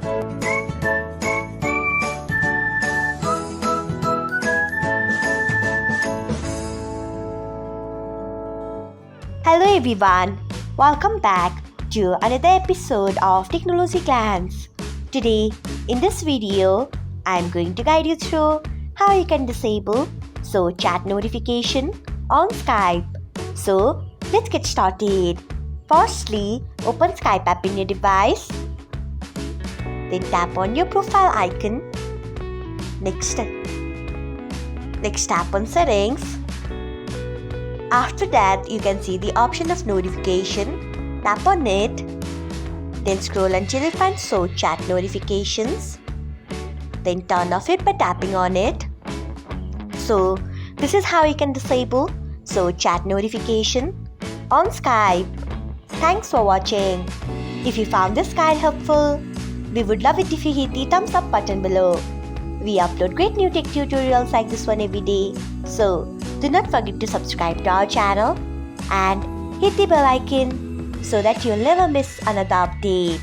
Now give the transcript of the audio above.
Hello everyone, welcome back to another episode of Technologyglance. Today, in this video, I am going to guide you through how you can disable chat notification on Skype. So, let's get started. Firstly, open Skype app in your device. Then tap on your profile icon. Next tap on settings. After that, you can see the option of notification. Tap on it. Then scroll until you find show chat notifications. Then turn off it by tapping on it. So, this is how you can disable chat notification on Skype. Thanks for watching. If you found this guide helpful, we would love it if you hit the thumbs up button below. We upload great new tech tutorials like this one every day. So, do not forget to subscribe to our channel and hit the bell icon so that you'll never miss another update.